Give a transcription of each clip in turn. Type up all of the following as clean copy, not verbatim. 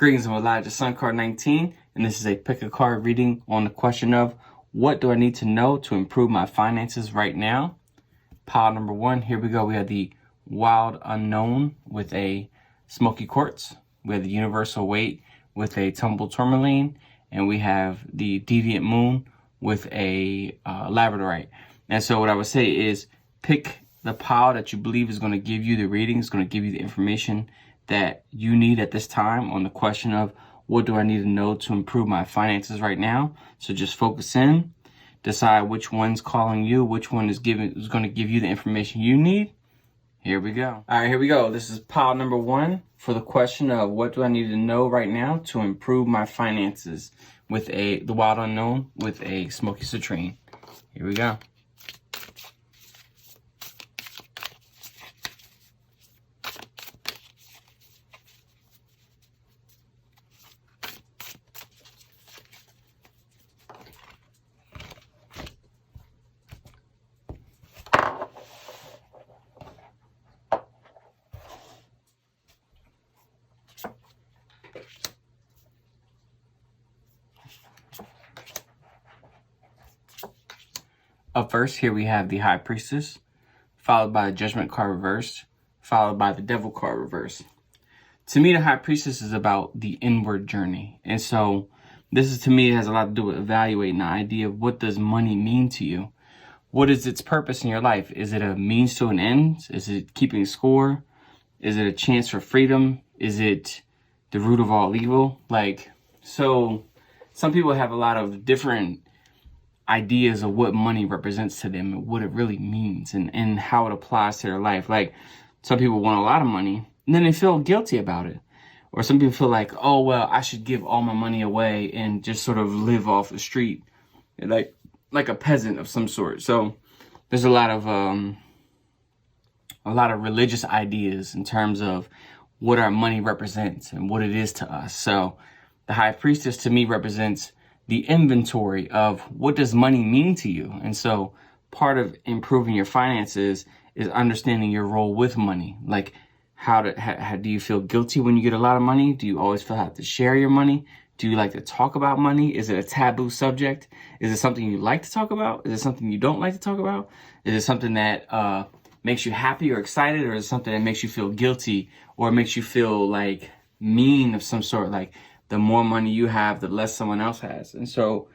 Greetings, I'm Elijah, Sun Card 19, and this is a pick a card reading on the question of what do I need to know to improve my finances right now? Pile number 1, here we go. We have the Wild Unknown with a Smoky Quartz. We have the Universal Weight with a Tumble Tourmaline, and we have the Deviant Moon with a Labradorite. And so what I would say is pick the pile that you believe is going to give you the reading, is going to give you the information that you need at this time on the question of what do I need to know to improve my finances right now. So just focus in, decide which one's calling you, which one is going to give you the information you need. Here we go. All right, here we go. This is pile number 1 for the question of what do I need to know right now to improve my finances with the Wild Unknown with a Smoky Citrine. Here we go. Up first, here we have the High Priestess, followed by the Judgment card reversed, followed by the Devil card reversed. To me, the High Priestess is about the inward journey. And so this is, to me, it has a lot to do with evaluating the idea of what does money mean to you? What is its purpose in your life? Is it a means to an end? Is it keeping score? Is it a chance for freedom? Is it the root of all evil? So some people have a lot of different ideas of what money represents to them and what it really means and how it applies to their life. Like, some people want a lot of money and then they feel guilty about it. Or some people feel like, oh, well, I should give all my money away and just sort of live off the street like a peasant of some sort. So there's a lot of religious ideas in terms of what our money represents and what it is to us. So the High Priestess, to me, represents the inventory of what does money mean to you. And so part of improving your finances is understanding your role with money. Like, how do you feel guilty when you get a lot of money? Do you always feel have to share your money? Do you like to talk about money? Is it a taboo subject? Is it something you like to talk about? Is it something you don't like to talk about? Is it something that makes you happy or excited? Or is it something that makes you feel guilty or makes you feel like mean of some sort? Like, the more money you have, the less someone else has. And so,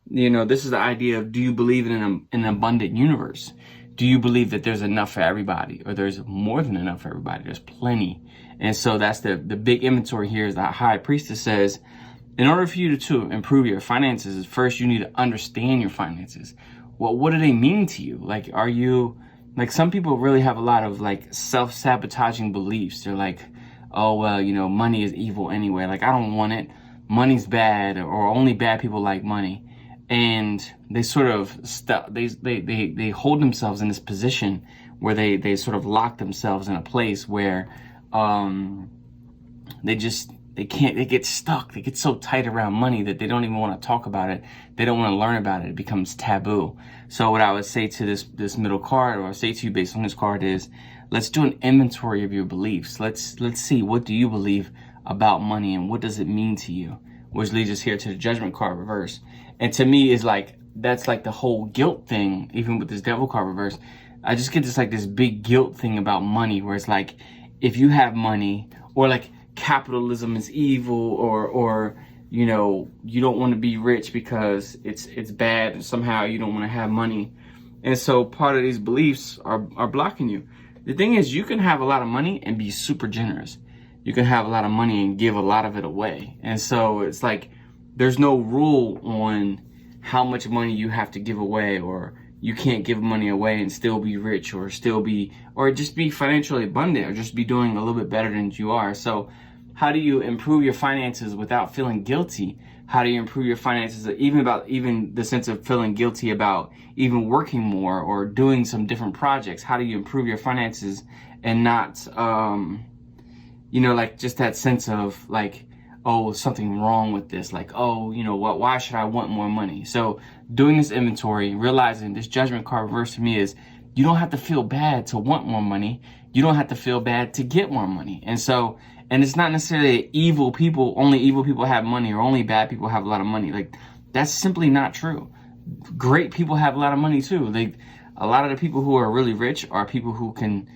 this is the idea of, do you believe in an abundant universe? Do you believe that there's enough for everybody, or there's more than enough for everybody? There's plenty. And so that's the big inventory here is the High Priestess says, in order for you to improve your finances, first you need to understand your finances. Well, what do they mean to you? Like, are you, like, some people really have a lot of self-sabotaging beliefs. They're like, oh, well, money is evil anyway. Like, I don't want it. Money's bad, or only bad people like money. And they sort of they hold themselves in this position where they sort of lock themselves in a place where they get stuck. They get so tight around money that they don't even want to talk about it. They don't want to learn about it. It becomes taboo. So what I would say to this middle card, or I say to you based on this card, is let's do an inventory of your beliefs. Let's see, what do you believe about money and what does it mean to you? Which leads us here to the Judgment card reverse. And to me, is that's like the whole guilt thing, even with this Devil card reverse. I just get this big guilt thing about money, where it's like, if you have money, or like capitalism is evil, or you don't want to be rich because it's bad, and somehow you don't want to have money. And so part of these beliefs are blocking you. The thing is, you can have a lot of money and be super generous. You can have a lot of money and give a lot of it away. And so it's like, there's no rule on how much money you have to give away, or you can't give money away and still be rich, or just be financially abundant, or just be doing a little bit better than you are. So how do you improve your finances without feeling guilty? How do you improve your finances, even the sense of feeling guilty about even working more or doing some different projects? How do you improve your finances and not, just that sense of like, oh, something wrong with this. Like, oh, why should I want more money? So doing this inventory, realizing this Judgment card reverse to me is, you don't have to feel bad to want more money. You don't have to feel bad to get more money. And so And it's not necessarily evil people, only evil people have money, or only bad people have a lot of money. Like, that's simply not true. Great people have a lot of money too. A lot of the people who are really rich are people who can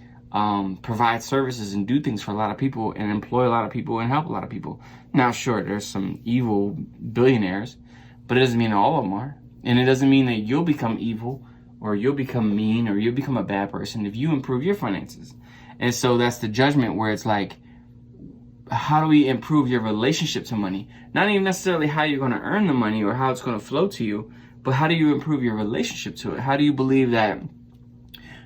provide services and do things for a lot of people and employ a lot of people and help a lot of people. Now, sure, there's some evil billionaires, but it doesn't mean all of them are. And it doesn't mean that you'll become evil or you'll become mean or you'll become a bad person if you improve your finances. And so that's the judgment where it's like, how do we improve your relationship to money? Not even necessarily how you're going to earn the money or how it's going to flow to you, but how do you improve your relationship to it? How do you believe that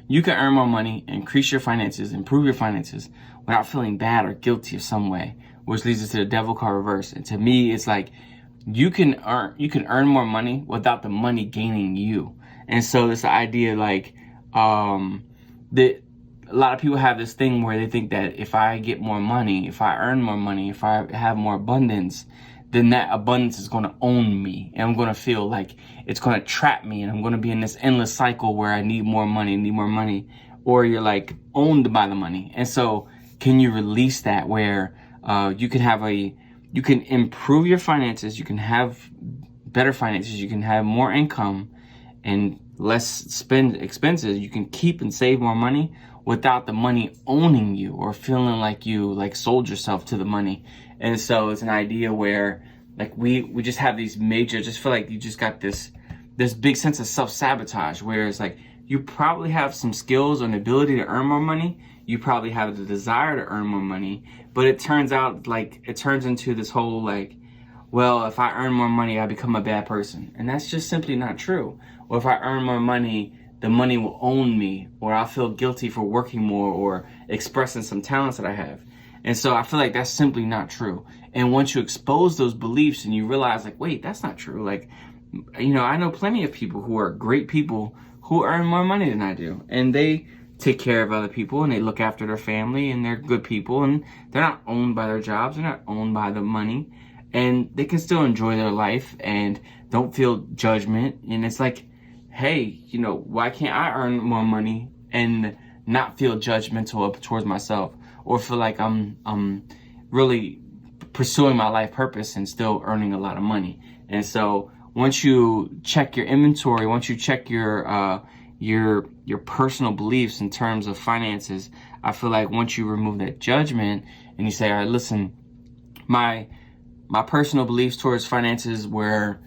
you can earn more money, increase your finances, improve your finances without feeling bad or guilty of some way, which leads us to the devil card reverse. And to me, it's like you can earn more money without the money gaining you. And so it's the idea like that a lot of people have this thing where they think that if I get more money, if I earn more money, if I have more abundance, then that abundance is going to own me. And I'm going to feel like it's going to trap me. And I'm going to be in this endless cycle where I need more money. Or you're like owned by the money. And so can you release that where you can improve your finances, you can have better finances, you can have more income and less spend expenses, you can keep and save more money without the money owning you or feeling like you like sold yourself to the money. And so it's an idea where like we just have these major, just feel like you just got this big sense of self-sabotage where it's like you probably have some skills and ability to earn more money. You probably have the desire to earn more money, but it turns out like it turns into this whole like, well, if I earn more money, I become a bad person. And that's just simply not true. Or if I earn more money, the money will own me, or I'll feel guilty for working more or expressing some talents that I have. And so I feel like that's simply not true. And once you expose those beliefs and you realize like, wait, that's not true. Like, you know, I know plenty of people who are great people who earn more money than I do. And they take care of other people and they look after their family and they're good people and they're not owned by their jobs. They're not owned by the money and they can still enjoy their life and don't feel judgment. And it's like, hey, you know, why can't I earn more money and not feel judgmental towards myself or feel like I'm really pursuing my life purpose and still earning a lot of money? And so once you check your inventory, once you check your personal beliefs in terms of finances, I feel like once you remove that judgment and you say, all right, listen, my personal beliefs towards finances were,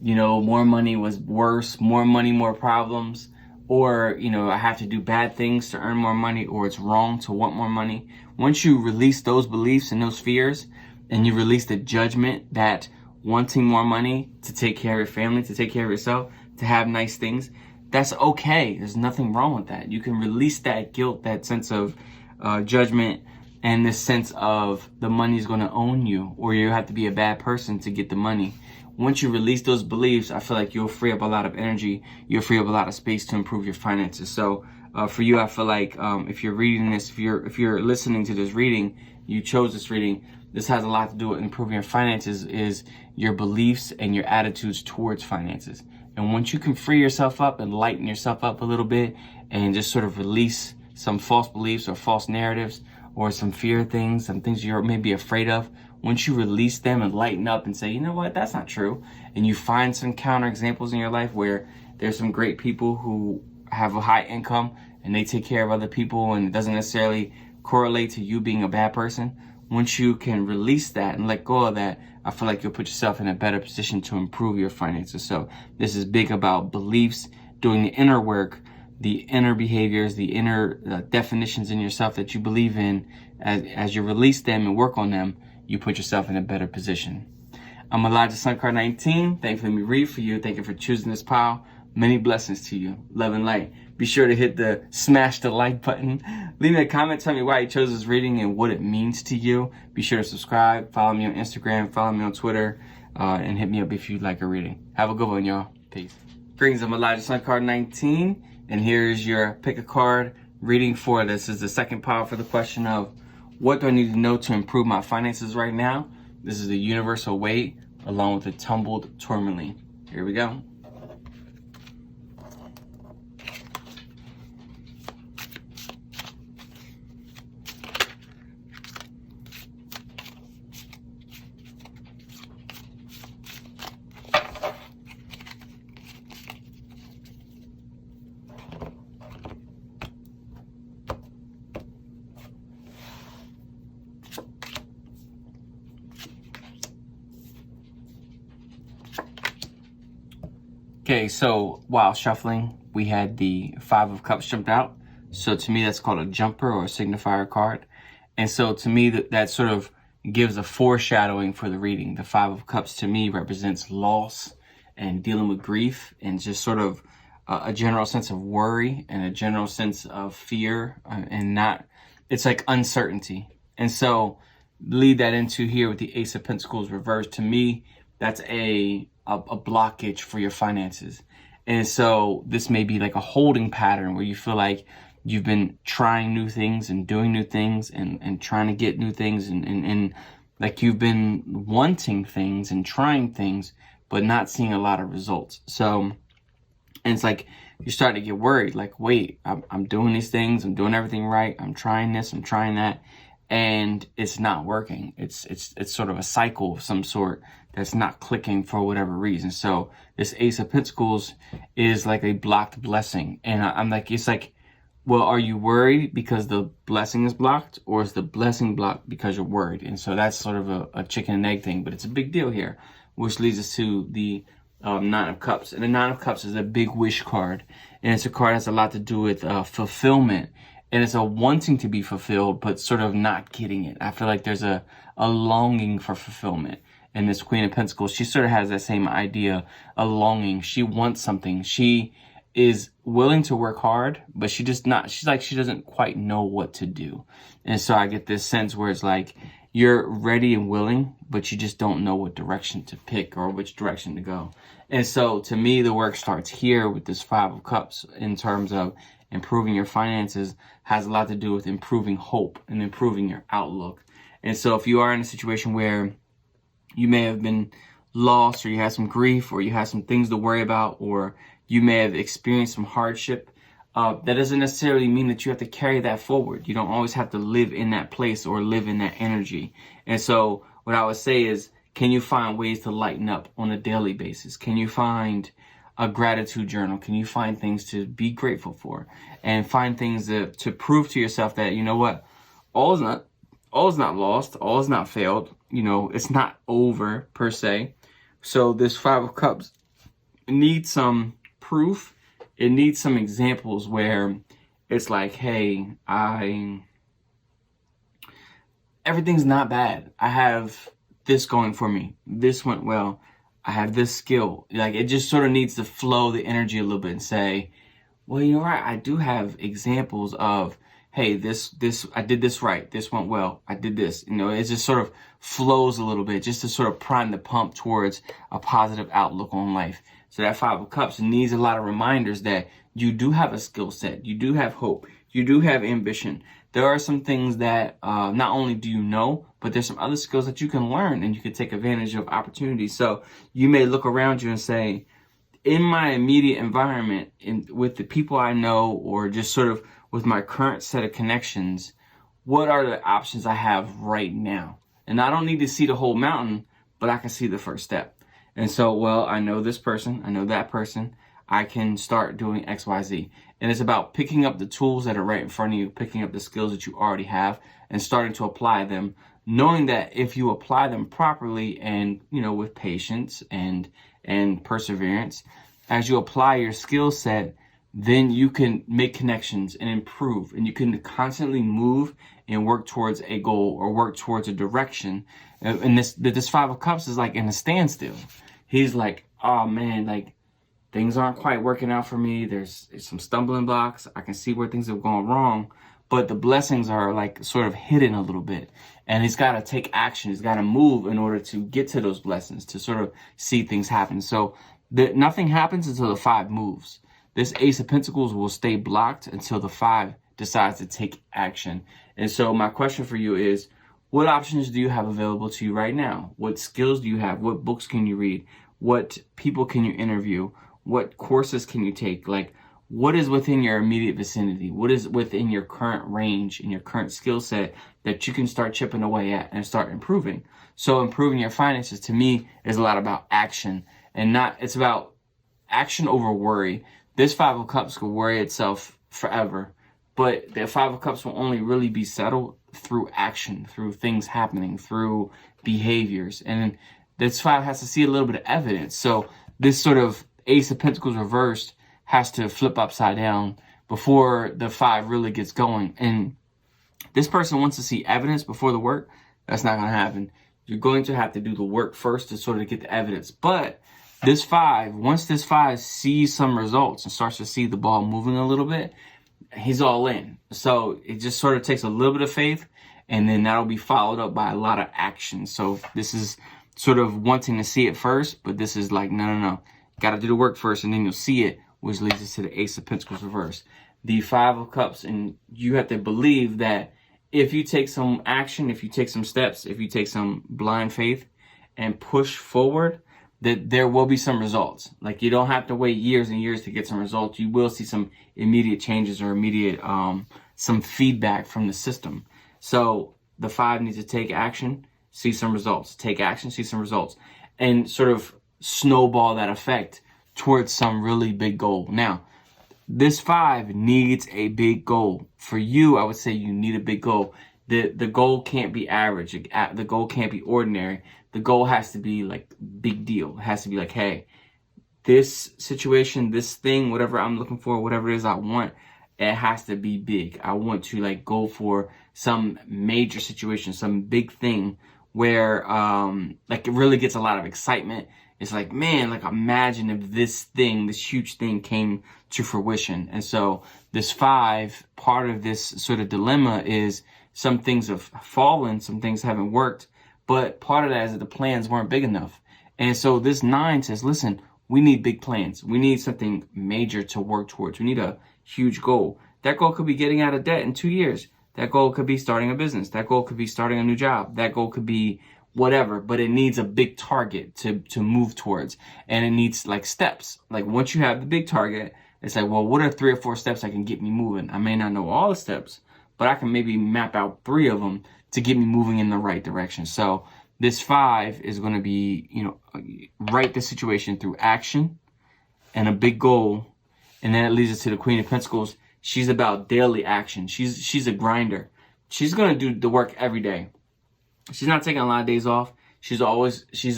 you know, more money was worse, more money, more problems, or, you know, I have to do bad things to earn more money, or it's wrong to want more money. Once you release those beliefs and those fears, and you release the judgment that wanting more money to take care of your family, to take care of yourself, to have nice things, that's okay. There's nothing wrong with that. You can release that guilt, that sense of judgment, and this sense of the money is going to own you, or you have to be a bad person to get the money. Once you release those beliefs, I feel like you'll free up a lot of energy. You'll free up a lot of space to improve your finances. So for you, I feel like if you're reading this, if you're listening to this reading, you chose this reading, this has a lot to do with improving your finances, is your beliefs and your attitudes towards finances. And once you can free yourself up and lighten yourself up a little bit and just sort of release some false beliefs or false narratives or some fear things, some things you're maybe afraid of, once you release them and lighten up and say, you know what, that's not true, and you find some counter examples in your life where there's some great people who have a high income and they take care of other people and it doesn't necessarily correlate to you being a bad person, once you can release that and let go of that, I feel like you'll put yourself in a better position to improve your finances. So this is big about beliefs, doing the inner work, the inner behaviors, the inner definitions in yourself that you believe in. As you release them and work on them, you put yourself in a better position. I'm Elijah Sun Card 19. Thank you for letting me read for you. Thank you for choosing this pile. Many blessings to you. Love and light. Be sure to smash the like button. Leave me a comment. Tell me why you chose this reading and what it means to you. Be sure to subscribe. Follow me on Instagram. Follow me on Twitter. And hit me up if you'd like a reading. Have a good one, y'all. Peace. Greetings. I'm Elijah Sun Card 19. And here's your pick a card reading for this. Is the second pile for the question of what do I need to know to improve my finances right now? This is the universal weight along with the tumbled tourmaline. Here we go. Okay, so while shuffling, we had the Five of Cups jumped out. So to me, that's called a jumper or a signifier card. And so to me, that sort of gives a foreshadowing for the reading. The Five of Cups to me represents loss and dealing with grief and just sort of a general sense of worry and a general sense of fear and not, it's like uncertainty. And so lead that into here with the Ace of Pentacles reversed. To me, that's a blockage for your finances. And so this may be like a holding pattern where you feel like you've been trying new things and doing new things and trying to get new things and like you've been wanting things and trying things, but not seeing a lot of results. So, and it's like you're starting to get worried, like, wait, I'm doing these things, I'm doing everything right, I'm trying this, I'm trying that, and it's not working. It's sort of a cycle of some sort that's not clicking for whatever reason. So this Ace of Pentacles is like a blocked blessing. And I'm like, it's like, well, are you worried because the blessing is blocked, or is the blessing blocked because you're worried? And so that's sort of a chicken and egg thing, but it's a big deal here, which leads us to the Nine of Cups. And the Nine of Cups is a big wish card. And it's a card that has a lot to do with fulfillment. And it's a wanting to be fulfilled, but sort of not getting it. I feel like there's a longing for fulfillment. And this Queen of Pentacles, she sort of has that same idea, a longing. She wants something. She is willing to work hard, but she doesn't quite know what to do. And so I get this sense where it's like, you're ready and willing, but you just don't know what direction to pick or which direction to go. And so to me, the work starts here with this Five of Cups in terms of improving your finances, has a lot to do with improving hope and improving your outlook. And so if you are in a situation where you may have been lost, or you had some grief, or you had some things to worry about, or you may have experienced some hardship, that doesn't necessarily mean that you have to carry that forward. You don't always have to live in that place or live in that energy. And so what I would say is, can you find ways to lighten up on a daily basis? Can you find a gratitude journal? Can you find things to be grateful for, and find things to prove to yourself that, you know what, all is not lost, all is not failed, it's not over per se. So this Five of Cups needs some proof. It needs some examples where it's like, hey, everything's not bad. I have this going for me. This went well. I have this skill. Like, it just sort of needs to flow the energy a little bit and say, well, you know what? I do have examples of, hey, this, I did this right. This went well. I did this. It just sort of flows a little bit just to sort of prime the pump towards a positive outlook on life. So that Five of Cups needs a lot of reminders that you do have a skill set. You do have hope. You do have ambition. There are some things that not only do you know, but there's some other skills that you can learn and you can take advantage of opportunities. So you may look around you and say, in my immediate environment, with the people I know, or just sort of with my current set of connections, what are the options I have right now? And I don't need to see the whole mountain, but I can see the first step. And so, well, I know this person, I know that person, I can start doing X, Y, Z. And it's about picking up the tools that are right in front of you, picking up the skills that you already have and starting to apply them, knowing that if you apply them properly and, with patience and perseverance, as you apply your skill set, then you can make connections and improve, and you can constantly move and work towards a goal or work towards a direction. And this Five of Cups is like in a standstill. He's like, oh man, like things aren't quite working out for me. There's some stumbling blocks. I can see where things have gone wrong, but the blessings are like sort of hidden a little bit. And he's got to take action. He's got to move in order to get to those blessings, to sort of see things happen. So nothing happens until the Five moves. This Ace of Pentacles will stay blocked until the Five decides to take action. And so my question for you is, what options do you have available to you right now? What skills do you have? What books can you read? What people can you interview? What courses can you take? Like, what is within your immediate vicinity? What is within your current range and your current skill set that you can start chipping away at and start improving? So improving your finances, to me, is a lot about action, and it's about action over worry. This Five of Cups will worry itself forever, but the Five of Cups will only really be settled through action, through things happening, through behaviors. And this Five has to see a little bit of evidence. So this sort of the Ace of Pentacles reversed has to flip upside down before the 5 really gets going. And this person wants to see evidence before the work. That's not going to happen. You're going to have to do the work first to sort of get the evidence. But this 5, once this 5 sees some results and starts to see the ball moving a little bit, he's all in. So it just sort of takes a little bit of faith, and then that'll be followed up by a lot of action. So this is sort of wanting to see it first, but this is like, no. Got to do the work first, and then you'll see it, which leads us to the Ace of Pentacles reverse. The 5 of Cups, and you have to believe that if you take some action, if you take some steps, if you take some blind faith and push forward, that there will be some results. Like, you don't have to wait years and years to get some results. You will see some immediate changes or immediate some feedback from the system. So the 5 needs to take action, see some results. Take action, see some results. And sort of snowball that effect towards some really big goal. Now, this 5 needs a big goal. For you, I would say you need a big goal. The goal can't be average. The goal can't be ordinary. The goal has to be like big deal. It has to be like, hey, this situation, this thing, whatever I'm looking for, whatever it is I want, it has to be big. I want to like go for some major situation, some big thing where like it really gets a lot of excitement. It's like, man, like imagine if this thing, this huge thing came to fruition. And so this 5, part of this sort of dilemma is some things have fallen, some things haven't worked, but part of that is that the plans weren't big enough. And so this 9 says, listen, we need big plans. We need something major to work towards. We need a huge goal. That goal could be getting out of debt in 2 years. That goal could be starting a business. That goal could be starting a new job. That goal could be whatever, but it needs a big target to move towards. And it needs like steps. Like once you have the big target, it's like, well, what are 3 or 4 steps that can get me moving? I may not know all the steps, but I can maybe map out 3 of them to get me moving in the right direction. So this 5 is going to be, right the situation through action and a big goal. And then it leads us to the Queen of Pentacles. She's about daily action. She's a grinder. She's going to do the work every day. She's not taking a lot of days off. She's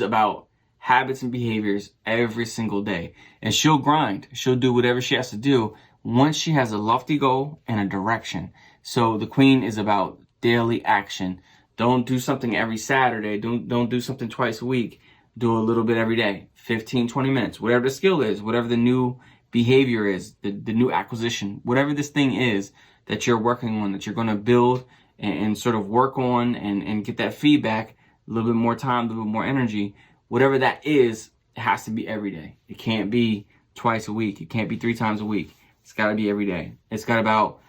about habits and behaviors every single day. And she'll grind. She'll do whatever she has to do once she has a lofty goal and a direction. So the Queen is about daily action. Don't do something every Saturday. Don't do something twice a week. Do a little bit every day. 15, 20 minutes. Whatever the skill is, whatever the new behavior is, the new acquisition, whatever this thing is that you're working on, that you're going to build and sort of work on and get that feedback, a little bit more time, a little bit more energy, whatever that is, it has to be every day. It can't be twice a week. It can't be 3 times a week. It's got to be every day. It's got about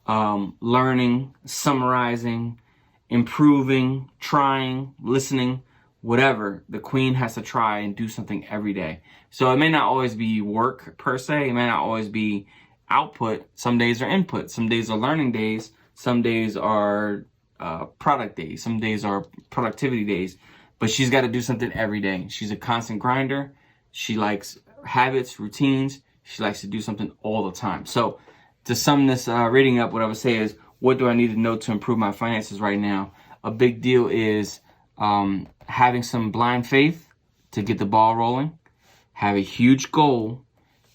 learning, summarizing, improving, trying, listening, whatever. The Queen has to try and do something every day. So it may not always be work per se. It may not always be output. Some days are input. Some days are learning days. Some days are product days. Some days are productivity days. But she's got to do something every day. She's a constant grinder. She likes habits, routines. She likes to do something all the time. So to sum this reading up, what I would say is, what do I need to know to improve my finances right now? A big deal is having some blind faith to get the ball rolling, have a huge goal,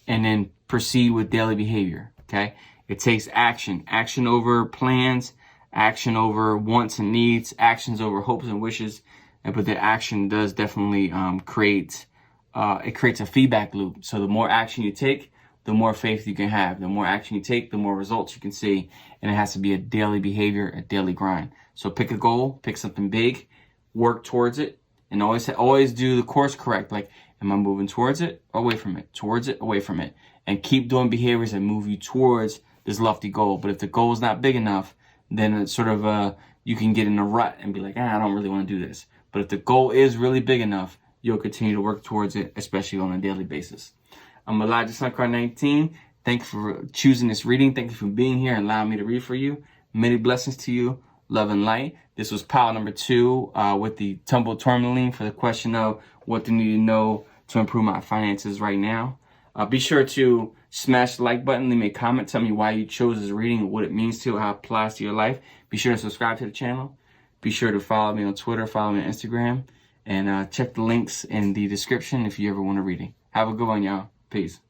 and then proceed with daily behavior, okay? It takes action. Action over plans, action over wants and needs, actions over hopes and wishes. But the action does definitely create a feedback loop. So the more action you take, the more faith you can have. The more action you take, the more results you can see. And it has to be a daily behavior, a daily grind. So pick a goal, pick something big, work towards it, and always do the course correct. Like, am I moving towards it or away from it? Towards it, away from it. And keep doing behaviors that move you towards this lofty goal. But if the goal is not big enough, then it's sort of you can get in a rut and be like, I don't really want to do this. But if the goal is really big enough, you'll continue to work towards it, especially on a daily basis. I'm Elijah Suncard 19. Thank you for choosing this reading. Thank you for being here and allowing me to read for you. Many blessings to you. Love and light. This was pile number 2 with the tumble tourmaline for the question of what do I need to know to improve my finances right now. Be sure to smash the like button. Leave me a comment. Tell me why you chose this reading, what it means to you, how it applies to your life. Be sure to subscribe to the channel. Be sure to follow me on Twitter, follow me on Instagram, and check the links in the description if you ever want a reading. Have a good one, y'all. Peace.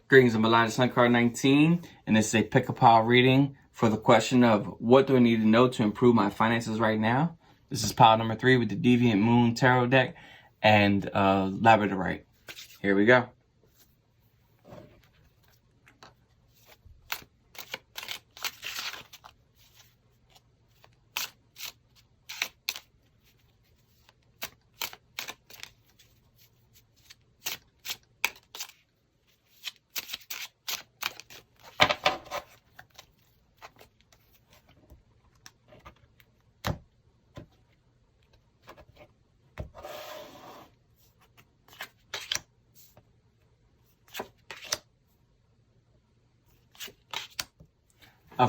Greetings, I'm Elijah Sun Card 19, and this is a pick-a-pile reading for the question of what do I need to know to improve my finances right now? This is pile number 3 with the Deviant Moon Tarot deck and Labradorite. Here we go.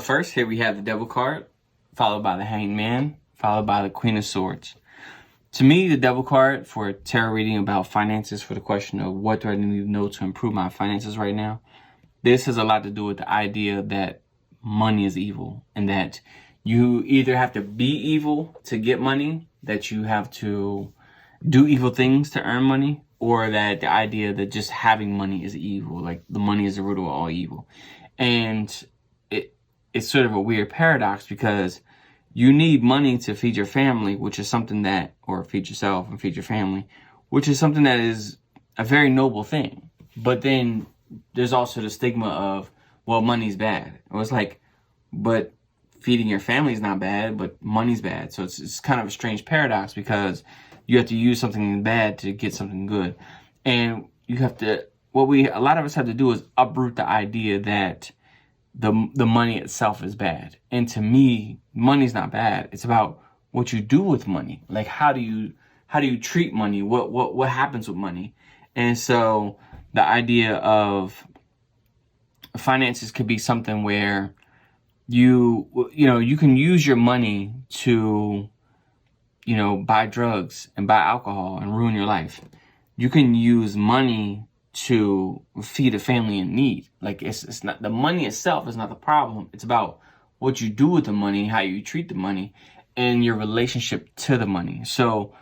First, here we have the Devil card, followed by the Hanged Man, followed by the Queen of Swords. To me, the Devil card for a tarot reading about finances, for the question of what do I need to know to improve my finances right now, this has a lot to do with the idea that money is evil, and that you either have to be evil to get money, that you have to do evil things to earn money, or that the idea that just having money is evil, like the money is the root of all evil. And it's sort of a weird paradox, because you need money to feed your family, which is something that, or feed yourself and feed your family, which is something that is a very noble thing. But then there's also the stigma of, well, money's bad. It was like, but feeding your family is not bad, but money's bad. So it's kind of a strange paradox, because you have to use something bad to get something good. And you have to, a lot of us have to do is uproot the idea that the money itself is bad. And to me, money's not bad. It's about what you do with money. Like, how do you treat money? What happens with money? And so the idea of finances could be something where you can use your money to, buy drugs and buy alcohol and ruin your life. You can use money to feed a family in need. Like, it's not the money itself is not the problem. It's about what you do with the money, how you treat the money, and your relationship to the money. So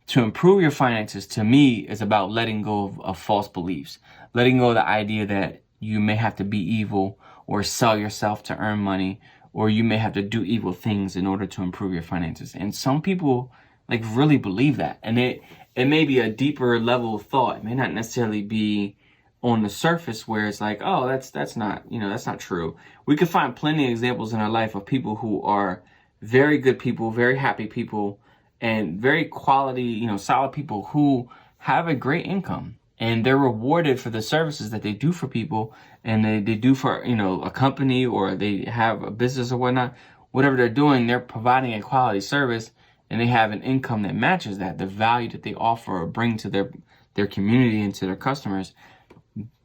to improve your finances, to me, is about letting go of false beliefs, letting go of the idea that you may have to be evil or sell yourself to earn money, or you may have to do evil things in order to improve your finances. And some people really believe that. And it may be a deeper level of thought. It may not necessarily be on the surface where it's like, oh, that's not, that's not true. We could find plenty of examples in our life of people who are very good people, very happy people, and very quality, solid people who have a great income, and they're rewarded for the services that they do for people, and they do for, a company, or they have a business or whatnot. Whatever they're doing, they're providing a quality service, and they have an income that matches that, the value that they offer or bring to their community and to their customers.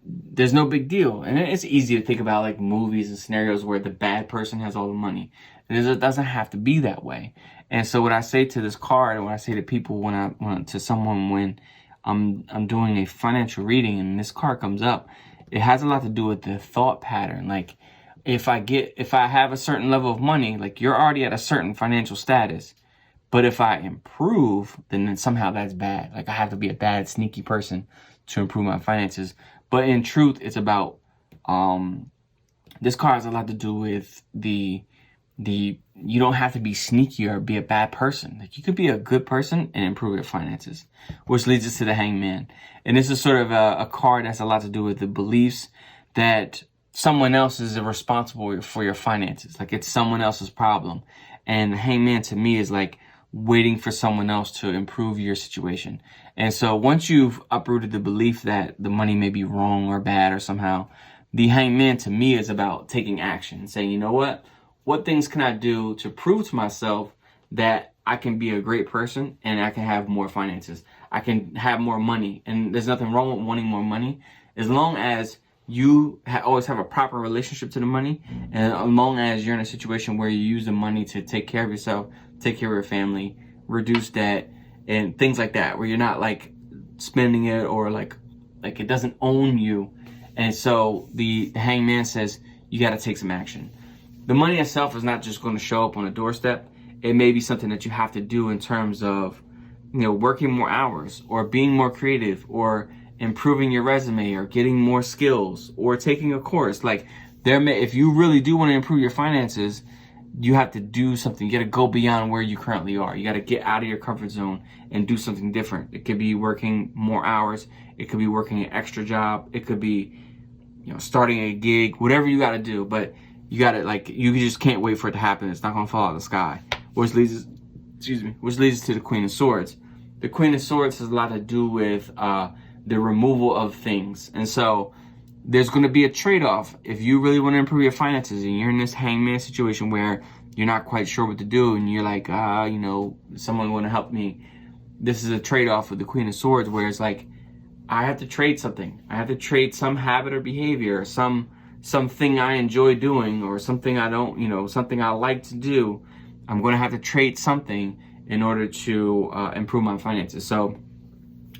There's no big deal. And it's easy to think about like movies and scenarios where the bad person has all the money. And it doesn't have to be that way. And so what I say to this card, and what I say to people when I'm doing a financial reading and this card comes up, it has a lot to do with the thought pattern. Like, if I have a certain level of money, like, you're already at a certain financial status. But if I improve, then somehow that's bad. Like, I have to be a bad, sneaky person to improve my finances. But in truth, it's about, this card has a lot to do with you don't have to be sneaky or be a bad person. Like, you could be a good person and improve your finances, which leads us to the Hanged Man. And this is sort of a card that's a lot to do with the beliefs that someone else is responsible for your finances. Like, it's someone else's problem. And the Hanged Man, to me, is like waiting for someone else to improve your situation. And so once you've uprooted the belief that the money may be wrong or bad or somehow, the Hanged Man, to me, is about taking action, saying, you know what things can I do to prove to myself that I can be a great person and I can have more finances, I can have more money. And there's nothing wrong with wanting more money, as long as you always have a proper relationship to the money, and as long as you're in a situation where you use the money to take care of yourself, take care of your family, reduce debt, and things like that, where you're not like spending it or like it doesn't own you. And so the Hanged Man says you got to take some action. The money itself is not just going to show up on a doorstep. It may be something that you have to do in terms of, working more hours or being more creative or improving your resume or getting more skills or taking a course. Like if you really do want to improve your finances, you have to do something. You got to go beyond where you currently are. You got to get out of your comfort zone and do something different. It could be working more hours. It could be working an extra job. It could be, starting a gig, whatever you got to do. But you got to, you just can't wait for it to happen. It's not going to fall out of the sky. Which leads us to the Queen of Swords. The Queen of Swords has a lot to do with the removal of things. And so there's going to be a trade-off. If you really want to improve your finances and you're in this hangman situation where you're not quite sure what to do and you're like, someone want to help me. This is a trade-off with the Queen of Swords where it's like, I have to trade something. I have to trade some habit or behavior, something I enjoy doing or something I don't, something I like to do. I'm going to have to trade something in order to improve my finances. So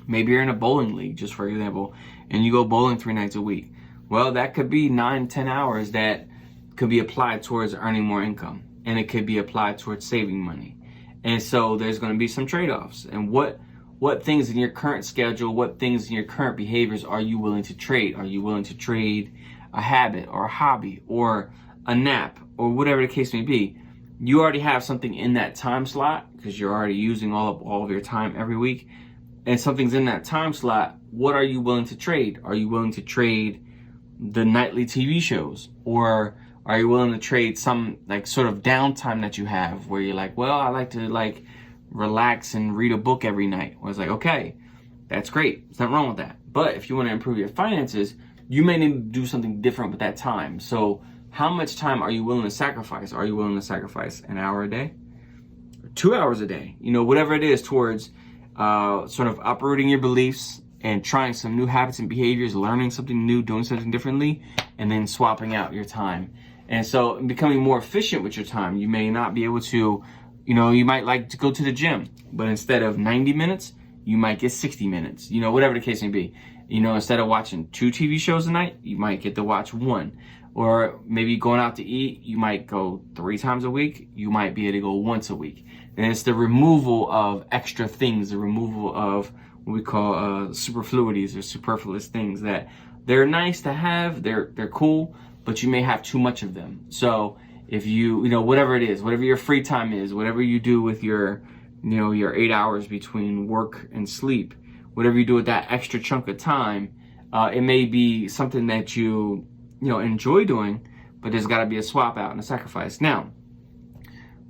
maybe you're in a bowling league, just for example, and you go bowling 3 nights a week. Well, that could be 9-10 hours that could be applied towards earning more income, and it could be applied towards saving money. And so there's going to be some trade-offs. And what things in your current schedule, what things in your current behaviors are you willing to trade? Are you willing to trade a habit or a hobby or a nap or whatever the case may be? You already have something in that time slot because you're already using all of your time every week, and something's in that time slot. What are you willing to trade? Are you willing to trade the nightly TV shows, or are you willing to trade some sort of downtime that you have where you're like, well, I like to relax and read a book every night? Well, it's like, okay, that's great. There's nothing wrong with that. But if you want to improve your finances, you may need to do something different with that time. So how much time are you willing to sacrifice? Are you willing to sacrifice an hour a day? 2 hours a day? Whatever it is towards sort of uprooting your beliefs and trying some new habits and behaviors, learning something new, doing something differently, and then swapping out your time. And so becoming more efficient with your time. You may not be able to, you might like to go to the gym, but instead of 90 minutes, you might get 60 minutes, whatever the case may be. Instead of watching 2 TV shows a night, you might get to watch 1. Or maybe going out to eat, you might go 3 times a week. You might be able to go once a week. And it's the removal of extra things, the removal of what we call superfluities or superfluous things that they're nice to have, they're cool, but you may have too much of them. So if you whatever it is, whatever your free time is, whatever you do with your 8 hours between work and sleep, whatever you do with that extra chunk of time, it may be something that you enjoy doing, but there's got to be a swap out and a sacrifice. Now,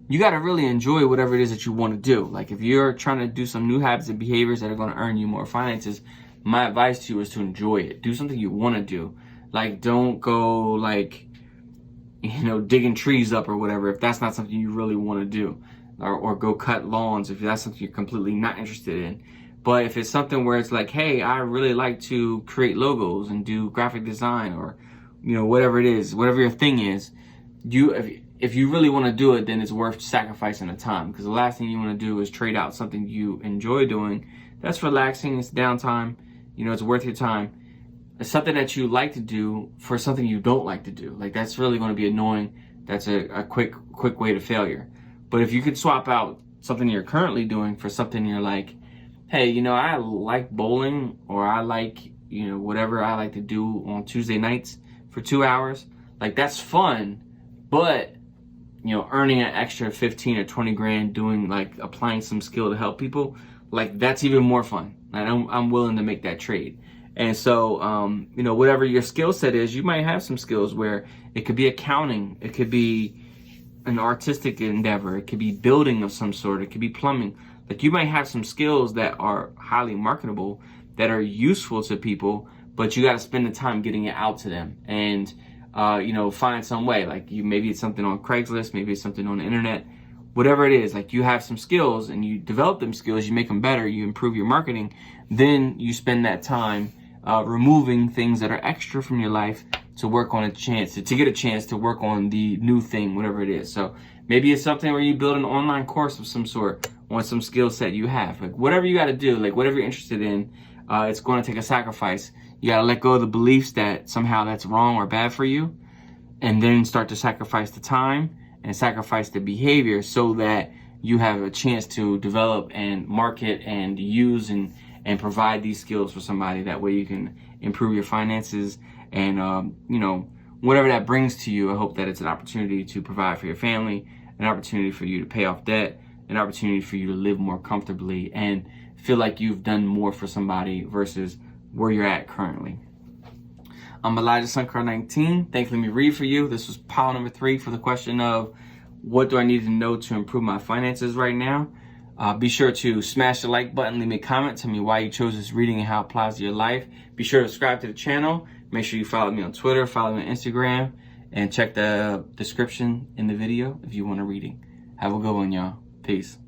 you got to really enjoy whatever it is that you want to do. Like if you're trying to do some new habits and behaviors that are going to earn you more finances, my advice to you is to enjoy it. Do something you want to do. Don't go digging trees up or whatever if that's not something you really want to do, or go cut lawns if that's something you're completely not interested in. But if it's something where it's like, hey, I really like to create logos and do graphic design, or whatever it is, whatever your thing is, if you really want to do it, then it's worth sacrificing the time, because the last thing you want to do is trade out something you enjoy doing. That's relaxing, it's downtime, it's worth your time. It's something that you like to do for something you don't like to do. That's really going to be annoying. That's a quick way to failure. But if you could swap out something you're currently doing for something you're like, hey, I like bowling, or I like, whatever I like to do on Tuesday nights for 2 hours, that's fun, but earning an extra 15 or 20 grand doing applying some skill to help people, that's even more fun. I'm willing to make that trade. And so, whatever your skill set is, you might have some skills where it could be accounting, it could be an artistic endeavor, it could be building of some sort, it could be plumbing. You might have some skills that are highly marketable, that are useful to people, but you got to spend the time getting it out to them and, find some way. Maybe it's something on Craigslist, maybe it's something on the internet, whatever it is. You have some skills and you develop them skills, you make them better, you improve your marketing, then you spend that time removing things that are extra from your life to work on to get a chance to work on the new thing, whatever it is. So maybe it's something where you build an online course of some sort on some skill set you have. Whatever you got to do, whatever you're interested in, it's going to take a sacrifice. You got to let go of the beliefs that somehow that's wrong or bad for you, and then start to sacrifice the time and sacrifice the behavior so that you have a chance to develop and market and use and and provide these skills for somebody. That way you can improve your finances and, whatever that brings to you. I hope that it's an opportunity to provide for your family, an opportunity for you to pay off debt, an opportunity for you to live more comfortably and feel like you've done more for somebody versus where you're at currently. I'm Elijah Sunkar 19. Thankfully, let me read for you. This was pile number 3 for the question of what do I need to know to improve my finances right now? Be sure to smash the like button, leave me a comment, tell me why you chose this reading and how it applies to your life. Be sure to subscribe to the channel. Make sure you follow me on Twitter, follow me on Instagram, and check the description in the video if you want a reading. Have a good one, y'all. Peace.